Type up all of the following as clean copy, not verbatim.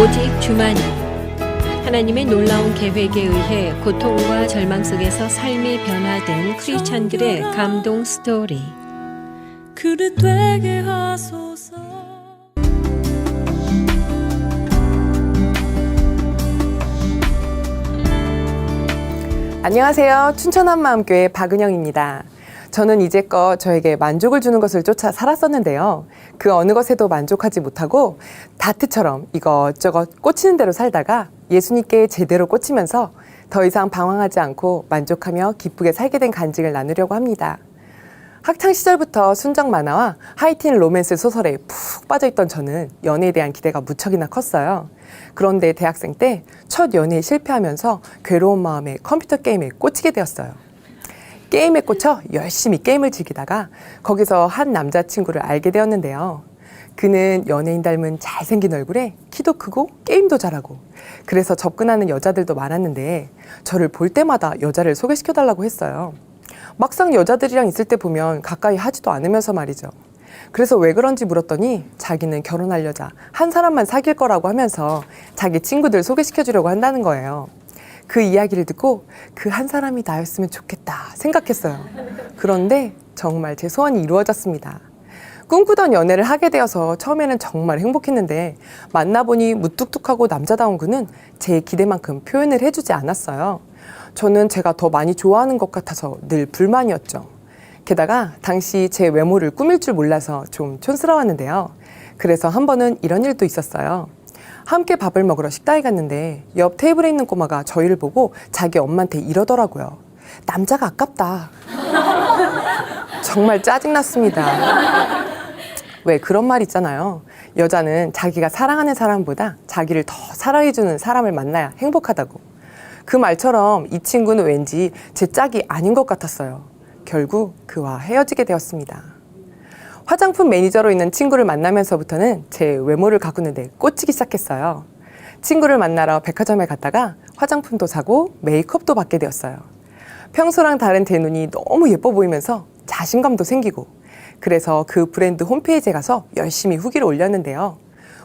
오직 주만이. 하나님의 놀라운 계획에 의해 고통과 절망 속에서 삶이 변화된 크리스찬들의 감동 스토리. 그릇 되게 하소서. 안녕하세요. 춘천한마음교회 박은영입니다. 저는 이제껏 저에게 만족을 주는 것을 쫓아 살았었는데요. 그 어느 것에도 만족하지 못하고 다트처럼 이것저것 꽂히는 대로 살다가 예수님께 제대로 꽂히면서 더 이상 방황하지 않고 만족하며 기쁘게 살게 된 간증을 나누려고 합니다. 학창시절부터 순정 만화와 하이틴 로맨스 소설에 푹 빠져있던 저는 연애에 대한 기대가 무척이나 컸어요. 그런데 대학생 때 첫 연애에 실패하면서 괴로운 마음에 컴퓨터 게임에 꽂히게 되었어요. 게임에 꽂혀 열심히 게임을 즐기다가 거기서 한 남자친구를 알게 되었는데요. 그는 연예인 닮은 잘생긴 얼굴에 키도 크고 게임도 잘하고 그래서 접근하는 여자들도 많았는데 저를 볼 때마다 여자를 소개시켜달라고 했어요. 막상 여자들이랑 있을 때 보면 가까이 하지도 않으면서 말이죠. 그래서 왜 그런지 물었더니 자기는 결혼할 여자 한 사람만 사귈 거라고 하면서 자기 친구들 소개시켜주려고 한다는 거예요. 그 이야기를 듣고 그 한 사람이 나였으면 좋겠다 생각했어요. 그런데 정말 제 소원이 이루어졌습니다. 꿈꾸던 연애를 하게 되어서 처음에는 정말 행복했는데 만나보니 무뚝뚝하고 남자다운 그는 제 기대만큼 표현을 해주지 않았어요. 저는 제가 더 많이 좋아하는 것 같아서 늘 불만이었죠. 게다가 당시 제 외모를 꾸밀 줄 몰라서 좀 촌스러웠는데요. 그래서 한 번은 이런 일도 있었어요. 함께 밥을 먹으러 식당에 갔는데 옆 테이블에 있는 꼬마가 저희를 보고 자기 엄마한테 이러더라고요. 남자가 아깝다. 정말 짜증났습니다. 왜 그런 말 있잖아요. 여자는 자기가 사랑하는 사람보다 자기를 더 사랑해주는 사람을 만나야 행복하다고. 그 말처럼 이 친구는 왠지 제 짝이 아닌 것 같았어요. 결국 그와 헤어지게 되었습니다. 화장품 매니저로 있는 친구를 만나면서부터는 제 외모를 가꾸는데 꽂히기 시작했어요. 친구를 만나러 백화점에 갔다가 화장품도 사고 메이크업도 받게 되었어요. 평소랑 다른 제 눈이 너무 예뻐 보이면서 자신감도 생기고 그래서 그 브랜드 홈페이지에 가서 열심히 후기를 올렸는데요.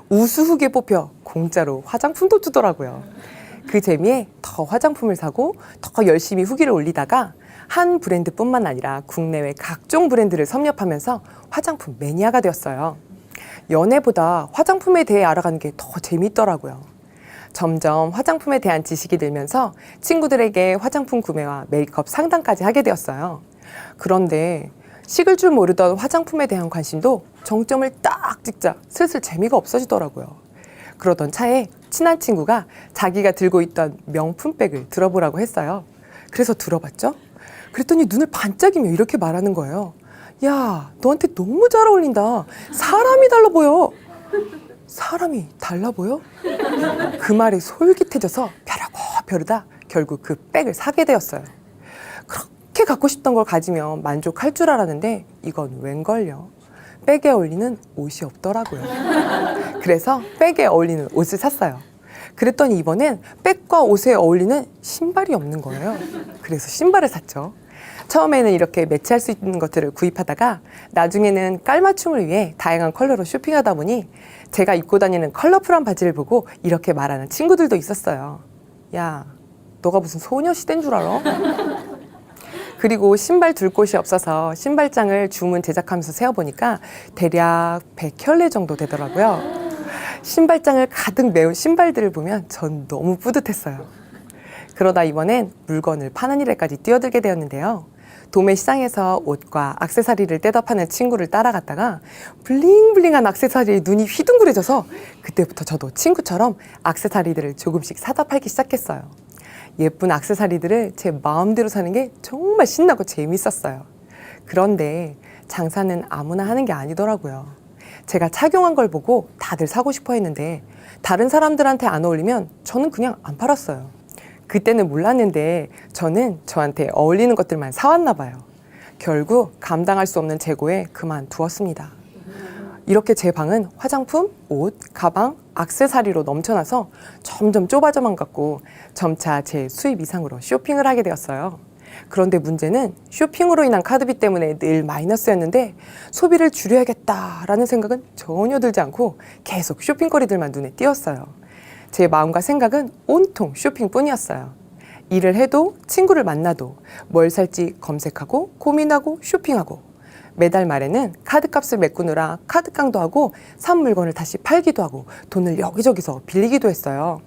우수 후기에 뽑혀 공짜로 화장품도 주더라고요. 그 재미에 더 화장품을 사고 더 열심히 후기를 올리다가 한 브랜드뿐만 아니라 국내외 각종 브랜드를 섭렵하면서 화장품 매니아가 되었어요. 연애보다 화장품에 대해 알아가는 게 더 재미있더라고요. 점점 화장품에 대한 지식이 늘면서 친구들에게 화장품 구매와 메이크업 상담까지 하게 되었어요. 그런데 식을 줄 모르던 화장품에 대한 관심도 정점을 딱 찍자 슬슬 재미가 없어지더라고요. 그러던 차에 친한 친구가 자기가 들고 있던 명품백을 들어보라고 했어요. 그래서 들어봤죠? 그랬더니 눈을 반짝이며 이렇게 말하는 거예요. 야, 너한테 너무 잘 어울린다. 사람이 달라 보여. 사람이 달라 보여? 그 말이 솔깃해져서 벼르고 벼르다 결국 그 백을 사게 되었어요. 그렇게 갖고 싶던 걸 가지면 만족할 줄 알았는데 이건 웬걸요. 백에 어울리는 옷이 없더라고요. 그래서 백에 어울리는 옷을 샀어요. 그랬더니 이번엔 백과 옷에 어울리는 신발이 없는 거예요. 그래서 신발을 샀죠. 처음에는 이렇게 매치할 수 있는 것들을 구입하다가 나중에는 깔맞춤을 위해 다양한 컬러로 쇼핑하다 보니 제가 입고 다니는 컬러풀한 바지를 보고 이렇게 말하는 친구들도 있었어요. 야, 너가 무슨 소녀시대인 줄 알아? 그리고 신발 둘 곳이 없어서 신발장을 주문 제작하면서 세어보니까 대략 100켤레 정도 되더라고요. 신발장을 가득 메운 신발들을 보면 전 너무 뿌듯했어요. 그러다 이번엔 물건을 파는 일에까지 뛰어들게 되었는데요. 도매 시장에서 옷과 액세서리를 떼다 파는 친구를 따라갔다가 블링블링한 액세서리에 눈이 휘둥그레져서 그때부터 저도 친구처럼 액세서리들을 조금씩 사다 팔기 시작했어요. 예쁜 액세서리들을 제 마음대로 사는 게 정말 신나고 재밌었어요. 그런데 장사는 아무나 하는 게 아니더라고요. 제가 착용한 걸 보고 다들 사고 싶어 했는데 다른 사람들한테 안 어울리면 저는 그냥 안 팔았어요. 그때는 몰랐는데 저는 저한테 어울리는 것들만 사왔나 봐요. 결국 감당할 수 없는 재고에 그만두었습니다. 이렇게 제 방은 화장품, 옷, 가방, 액세서리로 넘쳐나서 점점 좁아져만 갔고 점차 제 수입 이상으로 쇼핑을 하게 되었어요. 그런데 문제는 쇼핑으로 인한 카드비 때문에 늘 마이너스였는데 소비를 줄여야겠다라는 생각은 전혀 들지 않고 계속 쇼핑거리들만 눈에 띄었어요. 제 마음과 생각은 온통 쇼핑뿐이었어요. 일을 해도 친구를 만나도 뭘 살지 검색하고 고민하고 쇼핑하고 매달 말에는 카드값을 메꾸느라 카드깡도 하고 산 물건을 다시 팔기도 하고 돈을 여기저기서 빌리기도 했어요.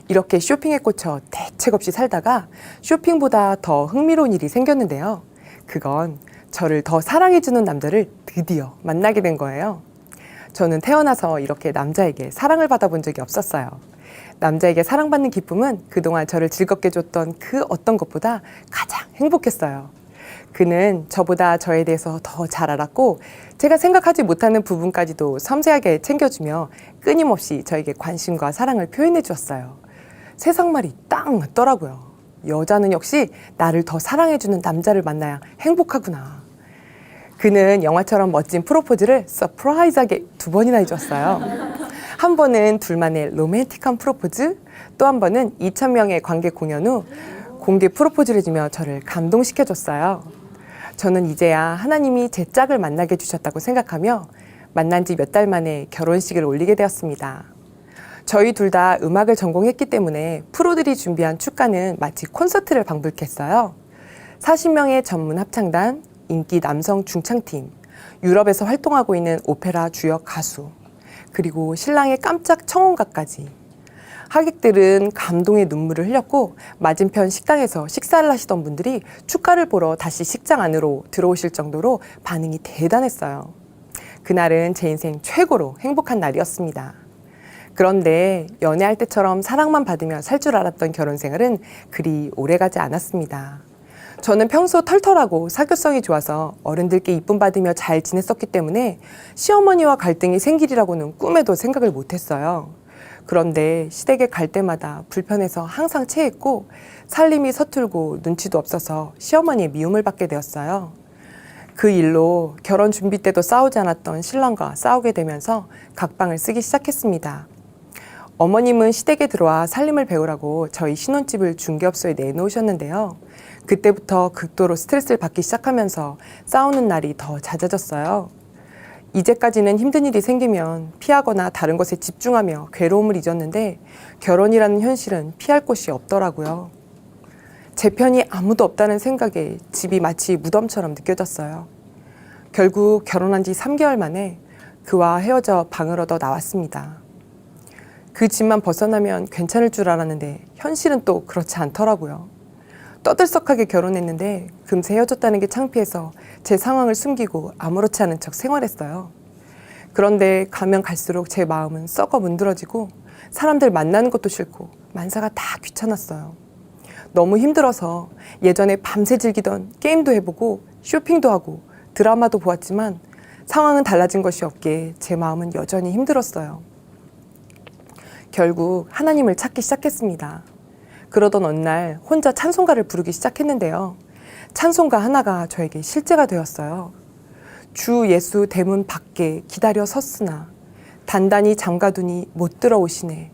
이렇게 쇼핑에 꽂혀 대책 없이 살다가 쇼핑보다 더 흥미로운 일이 생겼는데요. 그건 저를 더 사랑해주는 남자를 드디어 만나게 된 거예요. 저는 태어나서 이렇게 남자에게 사랑을 받아본 적이 없었어요. 남자에게 사랑받는 기쁨은 그동안 저를 즐겁게 줬던 그 어떤 것보다 가장 행복했어요. 그는 저보다 저에 대해서 더 잘 알았고 제가 생각하지 못하는 부분까지도 섬세하게 챙겨주며 끊임없이 저에게 관심과 사랑을 표현해 주었어요. 세상 말이 딱 맞더라고요. 여자는 역시 나를 더 사랑해주는 남자를 만나야 행복하구나. 그는 영화처럼 멋진 프로포즈를 서프라이즈하게 2번이나 해줬어요. 한 번은 둘만의 로맨틱한 프로포즈, 또 한 번은 2,000명의 관객 공연 후 공개 프로포즈를 해주며 저를 감동시켜줬어요. 저는 이제야 하나님이 제 짝을 만나게 해주셨다고 생각하며 만난 지 몇 달 만에 결혼식을 올리게 되었습니다. 저희 둘 다 음악을 전공했기 때문에 프로들이 준비한 축가는 마치 콘서트를 방불케 했어요. 40명의 전문 합창단, 인기 남성 중창팀, 유럽에서 활동하고 있는 오페라 주역 가수, 그리고 신랑의 깜짝 청혼가까지. 하객들은 감동의 눈물을 흘렸고 맞은편 식당에서 식사를 하시던 분들이 축가를 보러 다시 식장 안으로 들어오실 정도로 반응이 대단했어요. 그날은 제 인생 최고로 행복한 날이었습니다. 그런데 연애할 때처럼 사랑만 받으며 살 줄 알았던 결혼 생활은 그리 오래가지 않았습니다. 저는 평소 털털하고 사교성이 좋아서 어른들께 이쁨 받으며 잘 지냈었기 때문에 시어머니와 갈등이 생기리라고는 꿈에도 생각을 못했어요. 그런데 시댁에 갈 때마다 불편해서 항상 체했고 살림이 서툴고 눈치도 없어서 시어머니의 미움을 받게 되었어요. 그 일로 결혼 준비 때도 싸우지 않았던 신랑과 싸우게 되면서 각방을 쓰기 시작했습니다. 어머님은 시댁에 들어와 살림을 배우라고 저희 신혼집을 중개업소에 내놓으셨는데요. 그때부터 극도로 스트레스를 받기 시작하면서 싸우는 날이 더 잦아졌어요. 이제까지는 힘든 일이 생기면 피하거나 다른 것에 집중하며 괴로움을 잊었는데 결혼이라는 현실은 피할 곳이 없더라고요. 제 편이 아무도 없다는 생각에 집이 마치 무덤처럼 느껴졌어요. 결국 결혼한 지 3개월 만에 그와 헤어져 방을 얻어 나왔습니다. 그 집만 벗어나면 괜찮을 줄 알았는데 현실은 또 그렇지 않더라고요. 떠들썩하게 결혼했는데 금세 헤어졌다는 게 창피해서 제 상황을 숨기고 아무렇지 않은 척 생활했어요. 그런데 가면 갈수록 제 마음은 썩어 문드러지고 사람들 만나는 것도 싫고 만사가 다 귀찮았어요. 너무 힘들어서 예전에 밤새 즐기던 게임도 해보고 쇼핑도 하고 드라마도 보았지만 상황은 달라진 것이 없기에 제 마음은 여전히 힘들었어요. 결국 하나님을 찾기 시작했습니다. 그러던 어느 날 혼자 찬송가를 부르기 시작했는데요. 찬송가 하나가 저에게 실제가 되었어요. 주 예수 대문 밖에 기다려 섰으나 단단히 잠가두니 못 들어오시네.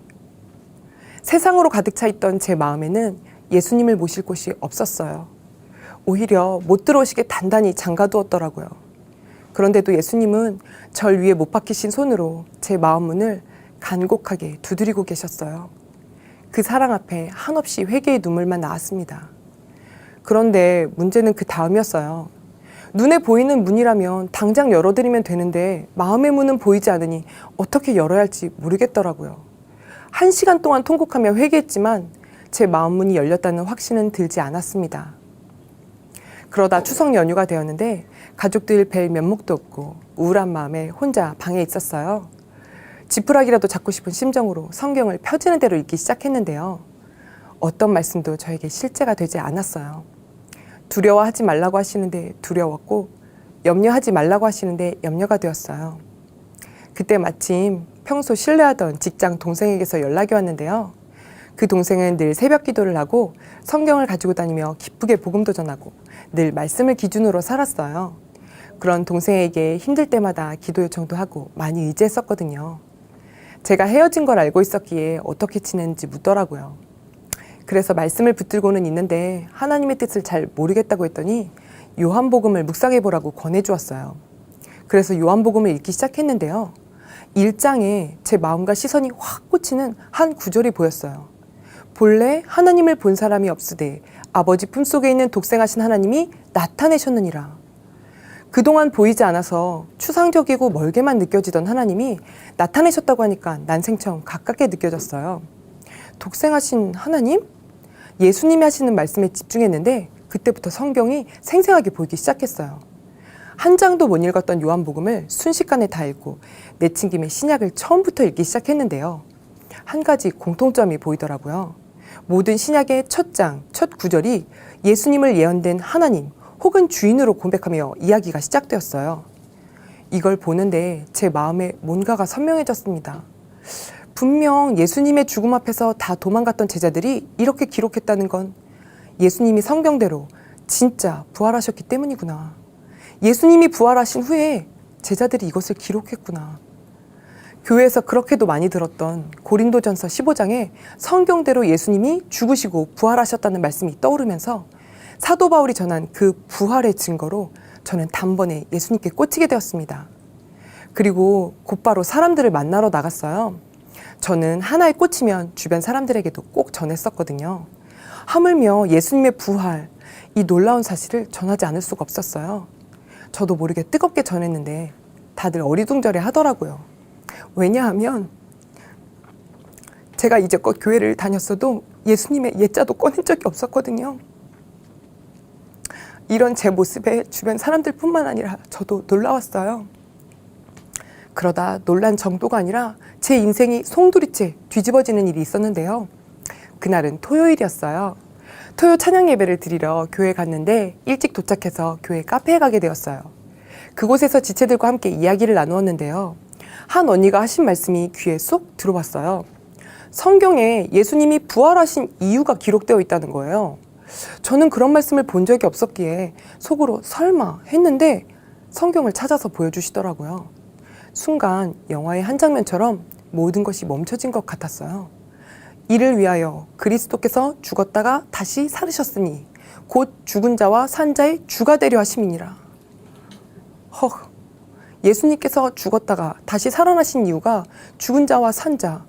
세상으로 가득 차 있던 제 마음에는 예수님을 모실 곳이 없었어요. 오히려 못 들어오시게 단단히 잠가두었더라고요. 그런데도 예수님은 절 위에 못 박히신 손으로 제 마음 문을 간곡하게 두드리고 계셨어요. 그 사랑 앞에 한없이 회개의 눈물만 나왔습니다. 그런데 문제는 그 다음이었어요. 눈에 보이는 문이라면 당장 열어드리면 되는데 마음의 문은 보이지 않으니 어떻게 열어야 할지 모르겠더라고요. 1시간 동안 통곡하며 회개했지만 제 마음 문이 열렸다는 확신은 들지 않았습니다. 그러다 추석 연휴가 되었는데 가족들 뵐 면목도 없고 우울한 마음에 혼자 방에 있었어요. 지푸라기라도 잡고 싶은 심정으로 성경을 펴지는 대로 읽기 시작했는데요. 어떤 말씀도 저에게 실제가 되지 않았어요. 두려워하지 말라고 하시는데 두려웠고 염려하지 말라고 하시는데 염려가 되었어요. 그때 마침 평소 신뢰하던 직장 동생에게서 연락이 왔는데요. 그 동생은 늘 새벽 기도를 하고 성경을 가지고 다니며 기쁘게 복음도 전하고 늘 말씀을 기준으로 살았어요. 그런 동생에게 힘들 때마다 기도 요청도 하고 많이 의지했었거든요. 제가 헤어진 걸 알고 있었기에 어떻게 지냈는지 묻더라고요. 그래서 말씀을 붙들고는 있는데 하나님의 뜻을 잘 모르겠다고 했더니 요한복음을 묵상해 보라고 권해주었어요. 그래서 요한복음을 읽기 시작했는데요. 1장에 제 마음과 시선이 확 꽂히는 한 구절이 보였어요. 본래 하나님을 본 사람이 없으되 아버지 품속에 있는 독생하신 하나님이 나타내셨느니라. 그동안 보이지 않아서 추상적이고 멀게만 느껴지던 하나님이 나타내셨다고 하니까 난생처럼 가깝게 느껴졌어요. 독생하신 하나님? 예수님이 하시는 말씀에 집중했는데 그때부터 성경이 생생하게 보이기 시작했어요. 한 장도 못 읽었던 요한복음을 순식간에 다 읽고 내친김에 신약을 처음부터 읽기 시작했는데요. 한 가지 공통점이 보이더라고요. 모든 신약의 첫 장, 첫 구절이 예수님을 예언된 하나님 혹은 주인으로 고백하며 이야기가 시작되었어요. 이걸 보는데 제 마음에 뭔가가 선명해졌습니다. 분명 예수님의 죽음 앞에서 다 도망갔던 제자들이 이렇게 기록했다는 건 예수님이 성경대로 진짜 부활하셨기 때문이구나. 예수님이 부활하신 후에 제자들이 이것을 기록했구나. 교회에서 그렇게도 많이 들었던 고린도전서 15장에 성경대로 예수님이 죽으시고 부활하셨다는 말씀이 떠오르면서 사도 바울이 전한 그 부활의 증거로 저는 단번에 예수님께 꽂히게 되었습니다. 그리고 곧바로 사람들을 만나러 나갔어요. 저는 하나에 꽂히면 주변 사람들에게도 꼭 전했었거든요. 하물며 예수님의 부활, 이 놀라운 사실을 전하지 않을 수가 없었어요. 저도 모르게 뜨겁게 전했는데 다들 어리둥절해 하더라고요. 왜냐하면 제가 이제껏 교회를 다녔어도 예수님의 예자도 꺼낸 적이 없었거든요. 이런 제 모습에 주변 사람들뿐만 아니라 저도 놀라웠어요. 그러다 놀란 정도가 아니라 제 인생이 송두리째 뒤집어지는 일이 있었는데요. 그날은 토요일이었어요. 토요 찬양 예배를 드리러 교회에 갔는데 일찍 도착해서 교회 카페에 가게 되었어요. 그곳에서 지체들과 함께 이야기를 나누었는데요. 한 언니가 하신 말씀이 귀에 쏙 들어왔어요. 성경에 예수님이 부활하신 이유가 기록되어 있다는 거예요. 저는 그런 말씀을 본 적이 없었기에 속으로 설마 했는데 성경을 찾아서 보여주시더라고요. 순간 영화의 한 장면처럼 모든 것이 멈춰진 것 같았어요. 이를 위하여 그리스도께서 죽었다가 다시 살으셨으니 곧 죽은 자와 산 자의 주가 되려 하심이니라. 예수님께서 죽었다가 다시 살아나신 이유가 죽은 자와 산 자,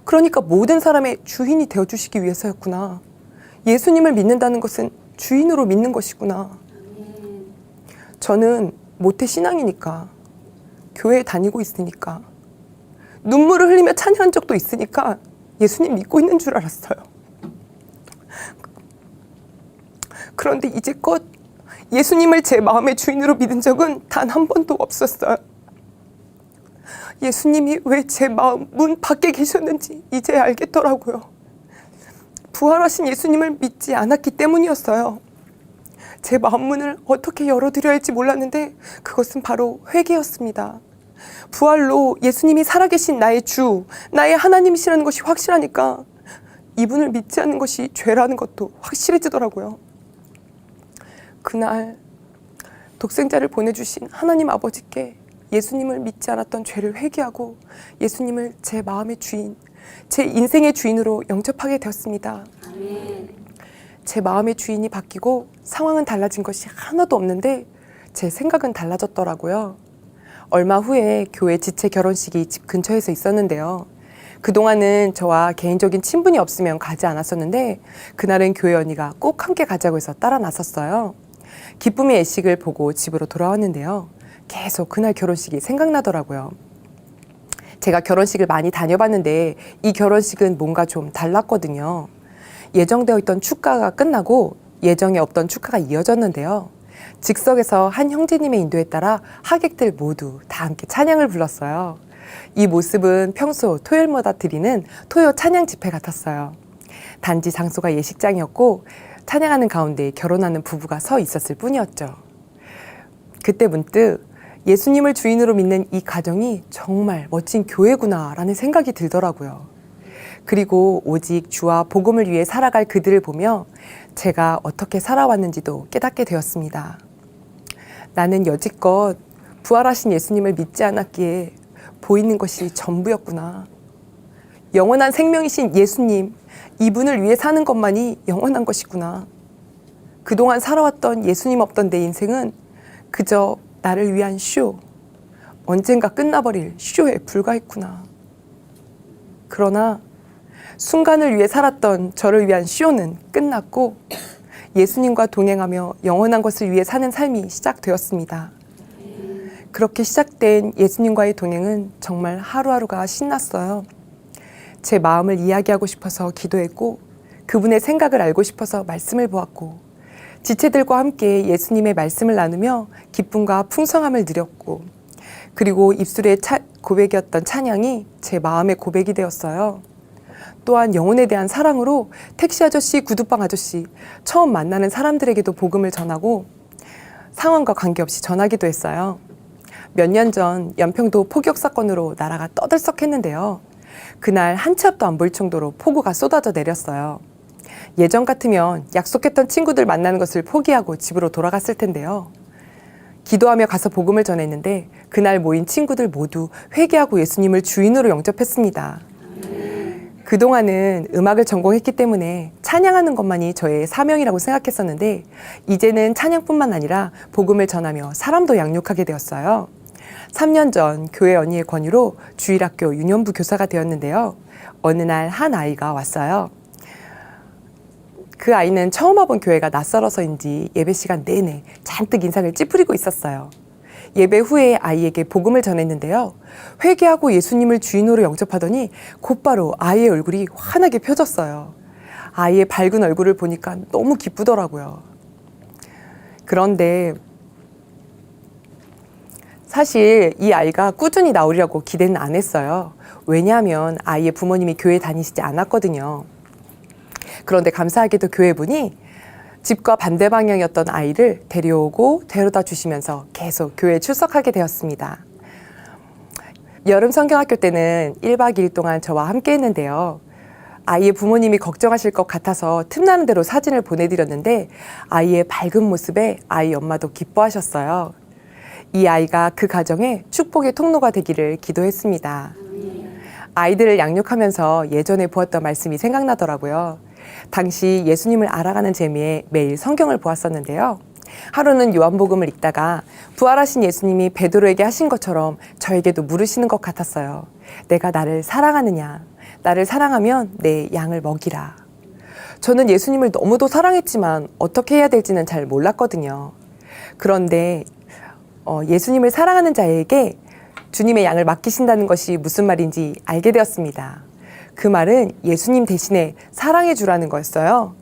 그러니까 모든 사람의 주인이 되어주시기 위해서였구나. 예수님을 믿는다는 것은 주인으로 믿는 것이구나. 저는 모태 신앙이니까, 교회에 다니고 있으니까, 눈물을 흘리며 찬양한 적도 있으니까 예수님 믿고 있는 줄 알았어요. 그런데 이제껏 예수님을 제 마음의 주인으로 믿은 적은 단 한 번도 없었어요. 예수님이 왜 제 마음 문 밖에 계셨는지 이제 알겠더라고요. 부활하신 예수님을 믿지 않았기 때문이었어요. 제 마음 문을 어떻게 열어드려야 할지 몰랐는데 그것은 바로 회개였습니다. 부활로 예수님이 살아계신 나의 주, 나의 하나님이시라는 것이 확실하니까 이분을 믿지 않는 것이 죄라는 것도 확실해지더라고요. 그날 독생자를 보내주신 하나님 아버지께 예수님을 믿지 않았던 죄를 회개하고 예수님을 제 마음의 주인, 제 인생의 주인으로 영접하게 되었습니다. 아멘. 제 마음의 주인이 바뀌고 상황은 달라진 것이 하나도 없는데 제 생각은 달라졌더라고요. 얼마 후에 교회 지체 결혼식이 집 근처에서 있었는데요. 그동안은 저와 개인적인 친분이 없으면 가지 않았었는데 그날은 교회 언니가 꼭 함께 가자고 해서 따라 나섰어요. 기쁨의 애식을 보고 집으로 돌아왔는데요. 계속 그날 결혼식이 생각나더라고요. 제가 결혼식을 많이 다녀봤는데 이 결혼식은 뭔가 좀 달랐거든요. 예정되어 있던 축가가 끝나고 예정에 없던 축가가 이어졌는데요. 즉석에서 한 형제님의 인도에 따라 하객들 모두 다 함께 찬양을 불렀어요. 이 모습은 평소 토요일마다 드리는 토요 찬양 집회 같았어요. 단지 장소가 예식장이었고 찬양하는 가운데 결혼하는 부부가 서 있었을 뿐이었죠. 그때 문득 예수님을 주인으로 믿는 이 가정이 정말 멋진 교회구나라는 생각이 들더라고요. 그리고 오직 주와 복음을 위해 살아갈 그들을 보며 제가 어떻게 살아왔는지도 깨닫게 되었습니다. 나는 여지껏 부활하신 예수님을 믿지 않았기에 보이는 것이 전부였구나. 영원한 생명이신 예수님, 이분을 위해 사는 것만이 영원한 것이구나. 그동안 살아왔던 예수님 없던 내 인생은 그저 나를 위한 쇼, 언젠가 끝나버릴 쇼에 불과했구나. 그러나 순간을 위해 살았던 저를 위한 쇼는 끝났고 예수님과 동행하며 영원한 것을 위해 사는 삶이 시작되었습니다. 그렇게 시작된 예수님과의 동행은 정말 하루하루가 신났어요. 제 마음을 이야기하고 싶어서 기도했고 그분의 생각을 알고 싶어서 말씀을 보았고 지체들과 함께 예수님의 말씀을 나누며 기쁨과 풍성함을 누렸고 그리고 입술의 고백이었던 찬양이 제 마음의 고백이 되었어요. 또한 영혼에 대한 사랑으로 택시 아저씨, 구두방 아저씨, 처음 만나는 사람들에게도 복음을 전하고 상황과 관계없이 전하기도 했어요. 몇 년 전 연평도 포격 사건으로 나라가 떠들썩했는데요. 그날 한 치 앞도 안 보일 정도로 폭우가 쏟아져 내렸어요. 예전 같으면 약속했던 친구들 만나는 것을 포기하고 집으로 돌아갔을 텐데요. 기도하며 가서 복음을 전했는데 그날 모인 친구들 모두 회개하고 예수님을 주인으로 영접했습니다. 그동안은 음악을 전공했기 때문에 찬양하는 것만이 저의 사명이라고 생각했었는데 이제는 찬양뿐만 아니라 복음을 전하며 사람도 양육하게 되었어요. 3년 전 교회 언니의 권유로 주일학교 유년부 교사가 되었는데요. 어느 날 한 아이가 왔어요. 그 아이는 처음 와본 교회가 낯설어서인지 예배 시간 내내 잔뜩 인상을 찌푸리고 있었어요. 예배 후에 아이에게 복음을 전했는데요. 회개하고 예수님을 주인으로 영접하더니 곧바로 아이의 얼굴이 환하게 펴졌어요. 아이의 밝은 얼굴을 보니까 너무 기쁘더라고요. 그런데 사실 이 아이가 꾸준히 나오리라고 기대는 안 했어요. 왜냐하면 아이의 부모님이 교회 다니시지 않았거든요. 그런데 감사하게도 교회분이 집과 반대 방향이었던 아이를 데려오고 데려다 주시면서 계속 교회에 출석하게 되었습니다. 여름 성경학교 때는 1박 2일 동안 저와 함께 했는데요. 아이의 부모님이 걱정하실 것 같아서 틈나는 대로 사진을 보내드렸는데 아이의 밝은 모습에 아이 엄마도 기뻐하셨어요. 이 아이가 그 가정에 축복의 통로가 되기를 기도했습니다. 아이들을 양육하면서 예전에 보았던 말씀이 생각나더라고요. 당시 예수님을 알아가는 재미에 매일 성경을 보았었는데요. 하루는 요한복음을 읽다가 부활하신 예수님이 베드로에게 하신 것처럼 저에게도 물으시는 것 같았어요. 내가 나를 사랑하느냐? 나를 사랑하면 내 양을 먹이라. 저는 예수님을 너무도 사랑했지만 어떻게 해야 될지는 잘 몰랐거든요. 그런데 예수님을 사랑하는 자에게 주님의 양을 맡기신다는 것이 무슨 말인지 알게 되었습니다. 그 말은 예수님 대신에 사랑해 주라는 거였어요.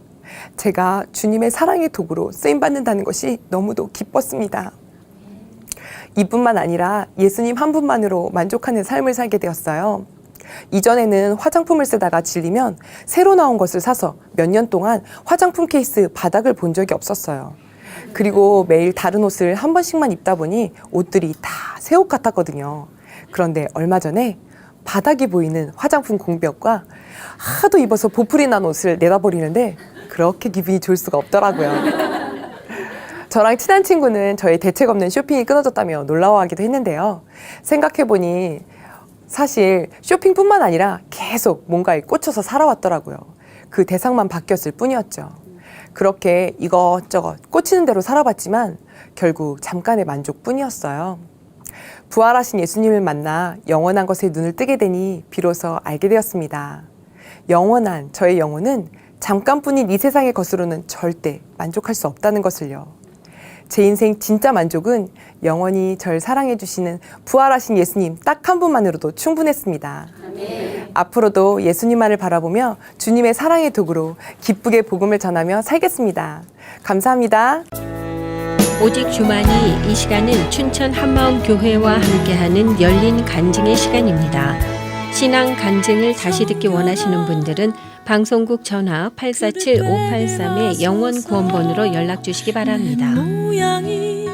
제가 주님의 사랑의 도구로 쓰임받는다는 것이 너무도 기뻤습니다. 이뿐만 아니라 예수님 한 분만으로 만족하는 삶을 살게 되었어요. 이전에는 화장품을 쓰다가 질리면 새로 나온 것을 사서 몇 년 동안 화장품 케이스 바닥을 본 적이 없었어요. 그리고 매일 다른 옷을 한 번씩만 입다 보니 옷들이 다 새 옷 같았거든요. 그런데 얼마 전에 바닥이 보이는 화장품 공백과 하도 입어서 보풀이 난 옷을 내다버리는데 그렇게 기분이 좋을 수가 없더라고요. 저랑 친한 친구는 저의 대책 없는 쇼핑이 끊어졌다며 놀라워하기도 했는데요. 생각해보니 사실 쇼핑뿐만 아니라 계속 뭔가에 꽂혀서 살아왔더라고요. 그 대상만 바뀌었을 뿐이었죠. 그렇게 이것저것 꽂히는 대로 살아봤지만 결국 잠깐의 만족뿐이었어요. 부활하신 예수님을 만나 영원한 것에 눈을 뜨게 되니 비로소 알게 되었습니다. 영원한 저의 영혼은 잠깐뿐인 이 세상의 것으로는 절대 만족할 수 없다는 것을요. 제 인생 진짜 만족은 영원히 절 사랑해 주시는 부활하신 예수님 딱 한 분만으로도 충분했습니다. 아멘. 앞으로도 예수님만을 바라보며 주님의 사랑의 도구로 기쁘게 복음을 전하며 살겠습니다. 감사합니다. 오직 주만이 이 시간은 춘천 한마음교회와 함께하는 열린 간증의 시간입니다. 신앙 간증을 다시 듣기 원하시는 분들은 방송국 전화 847-583의 영원 구원번호로 연락 주시기 바랍니다. 모양이